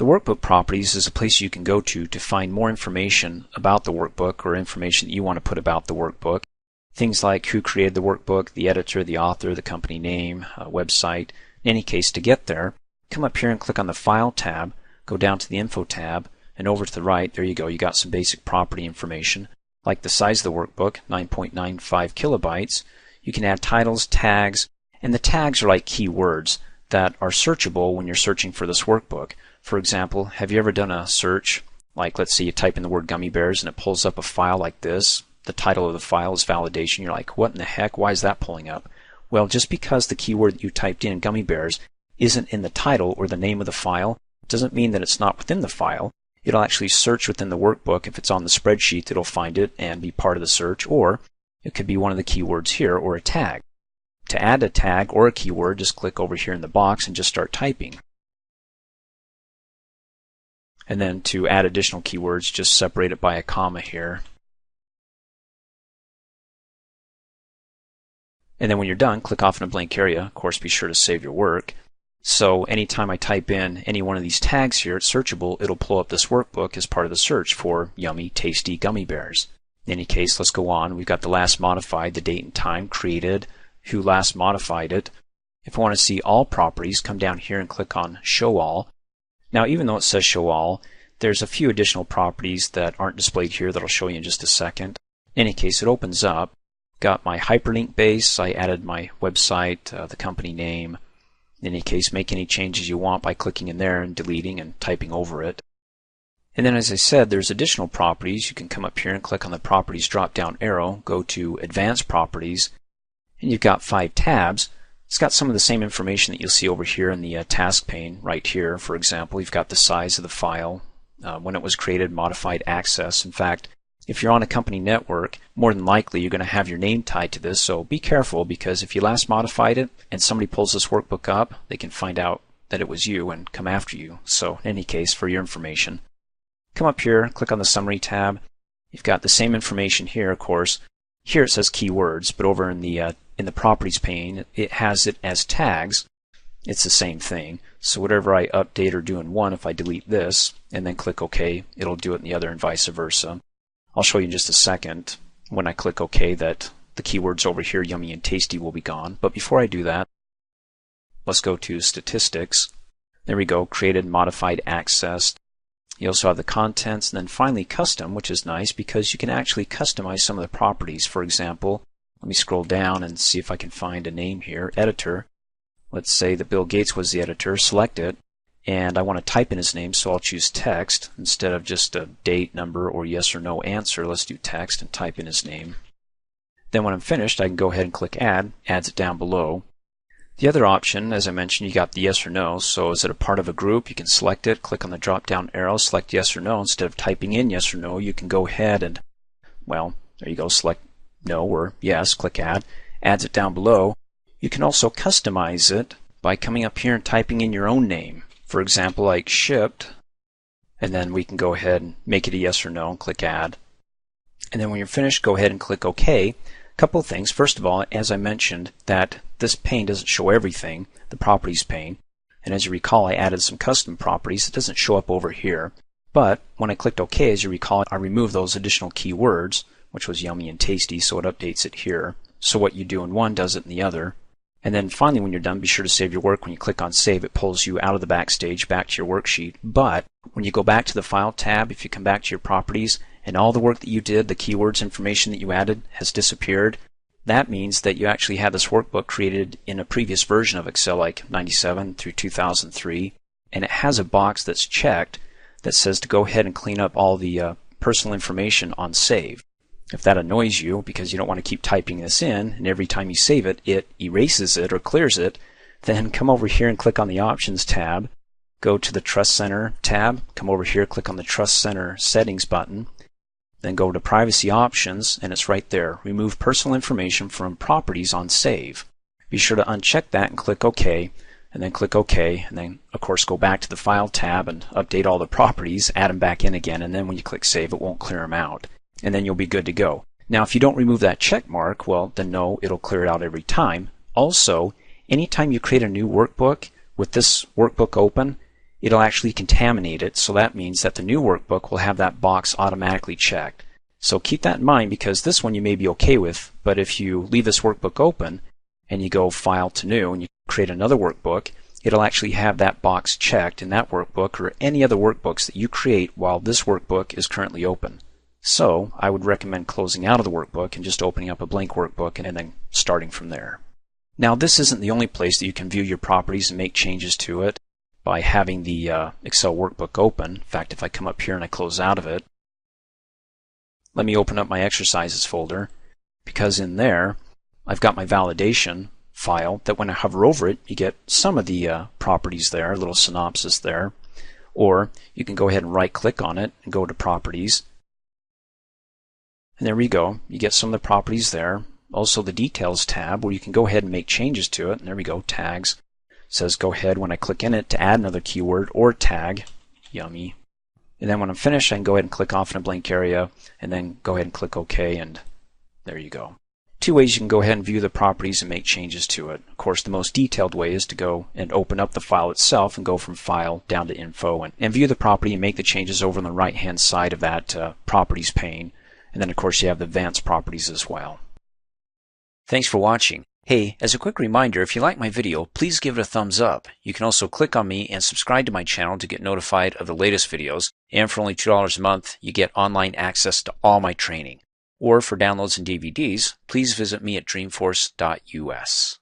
The Workbook Properties is a place you can go to find more information about the workbook or information that you want to put about the workbook. Things like who created the workbook, the editor, the author, the company name, website. In any case, to get there, come up here and click on the File tab, go down to the Info tab, and over to the right, there you go, you got some basic property information, like the size of the workbook, 9.95 kilobytes. You can add titles, tags, and the tags are like keywords that are searchable when you're searching for this workbook. For example, have you ever done a search, like let's say you type in the word gummy bears and it pulls up a file like this? The title of the file is validation. You're like, what in the heck? Why is that pulling up? Well, just because the keyword that you typed in, gummy bears, isn't in the title or the name of the file, doesn't mean that it's not within the file. It'll actually search within the workbook. If it's on the spreadsheet, it'll find it and be part of the search, or it could be one of the keywords here or a tag. To add a tag or a keyword, just click over here in the box and just start typing. And then to add additional keywords, just separate it by a comma here. And then when you're done, click off in a blank area. Of course, be sure to save your work. So anytime I type in any one of these tags here, it's searchable. It'll pull up this workbook as part of the search for yummy, tasty gummy bears. In any case, let's go on. We've got the last modified, the date and time created, who last modified it. If I want to see all properties, come down here and click on Show All. Now, even though it says Show All, there's a few additional properties that aren't displayed here that I'll show you in just a second. In any case, it opens up. Got my hyperlink base. I added my website, the company name. In any case, make any changes you want by clicking in there and deleting and typing over it. And then, as I said, there's additional properties. You can come up here and click on the Properties drop-down arrow, go to Advanced Properties, and you've got 5 tabs. It's got some of the same information that you'll see over here in the task pane right here. For example, you've got the size of the file, when it was created, modified access. In fact, if you're on a company network, more than likely you're going to have your name tied to this, so be careful, because if you last modified it and somebody pulls this workbook up, they can find out that it was you and come after you. So in any case, for your information, come up here, click on the Summary tab. You've got the same information here, of course. Here it says keywords, but over in the Properties pane, it has it as tags. It's the same thing. So whatever I update or do in one, if I delete this and then click OK, it'll do it in the other and vice versa. I'll show you in just a second when I click OK that the keywords over here, yummy and tasty, will be gone. But before I do that, let's go to Statistics. There we go, created, modified, accessed. You also have the contents, and then finally custom, which is nice because you can actually customize some of the properties. For example, let me scroll down and see if I can find a name here. Editor. Let's say that Bill Gates was the editor. Select it. And I want to type in his name, so I'll choose text instead of just a date, number, or yes or no answer. Let's do text and type in his name. Then when I'm finished, I can go ahead and click Add. Adds it down below. The other option, as I mentioned, you got the yes or no. So is it a part of a group? You can select it, click on the drop-down arrow, select yes or no. Instead of typing in yes or no, you can go ahead and, well, there you go, select no or yes, click Add. Adds it down below. You can also customize it by coming up here and typing in your own name. For example, like shipped, and then we can go ahead and make it a yes or no and click Add. And then when you're finished, go ahead and click OK. A couple of things. First of all, as I mentioned, that this pane doesn't show everything, the Properties pane. And as you recall, I added some custom properties. It doesn't show up over here. But when I clicked OK, as you recall, I removed those additional keywords, which was yummy and tasty, so it updates it here. So what you do in one does it in the other. And then finally, when you're done, be sure to save your work. When you click on Save, it pulls you out of the Backstage back to your worksheet. But when you go back to the File tab, if you come back to your Properties, and all the work that you did, the keywords information that you added, has disappeared, that means that you actually had this workbook created in a previous version of Excel, like 97 through 2003, and it has a box that's checked that says to go ahead and clean up all the personal information on Save. If that annoys you because you don't want to keep typing this in, and every time you save it, it erases it or clears it, then come over here and click on the Options tab, go to the Trust Center tab, come over here, click on the Trust Center Settings button, then go to Privacy Options, and it's right there. Remove personal information from properties on Save. Be sure to uncheck that and click OK, and then click OK, and then of course go back to the File tab and update all the properties, add them back in again, and then when you click Save, it won't clear them out. And then you'll be good to go. Now, if you don't remove that check mark, well, then no, it'll clear it out every time. Also, anytime you create a new workbook with this workbook open, it'll actually contaminate it, so that means that the new workbook will have that box automatically checked. So keep that in mind, because this one you may be okay with, but if you leave this workbook open and you go File to New and you create another workbook, it'll actually have that box checked in that workbook or any other workbooks that you create while this workbook is currently open. So I would recommend closing out of the workbook and just opening up a blank workbook and then starting from there. Now, this isn't the only place that you can view your properties and make changes to it by having the Excel workbook open. In fact, if I come up here and I close out of it, let me open up my exercises folder, because in there I've got my validation file that when I hover over it, you get some of the properties there, a little synopsis there. Or you can go ahead and right click on it and go to Properties. And there we go. You get some of the properties there. Also the Details tab where you can go ahead and make changes to it. And there we go, Tags. It says go ahead when I click in it to add another keyword or tag. Yummy. And then when I'm finished, I can go ahead and click off in a blank area and then go ahead and click OK, and there you go. Two ways you can go ahead and view the properties and make changes to it. Of course, the most detailed way is to go and open up the file itself and go from File down to Info and view the property and make the changes over on the right hand side of that Properties pane. And then of course you have the Advanced Properties as well. Thanks for watching. Hey, as a quick reminder, if you like my video, please give it a thumbs up. You can also click on me and subscribe to my channel to get notified of the latest videos. And for only $2 a month, you get online access to all my training. Or for downloads and DVDs, please visit me at dreamforce.us.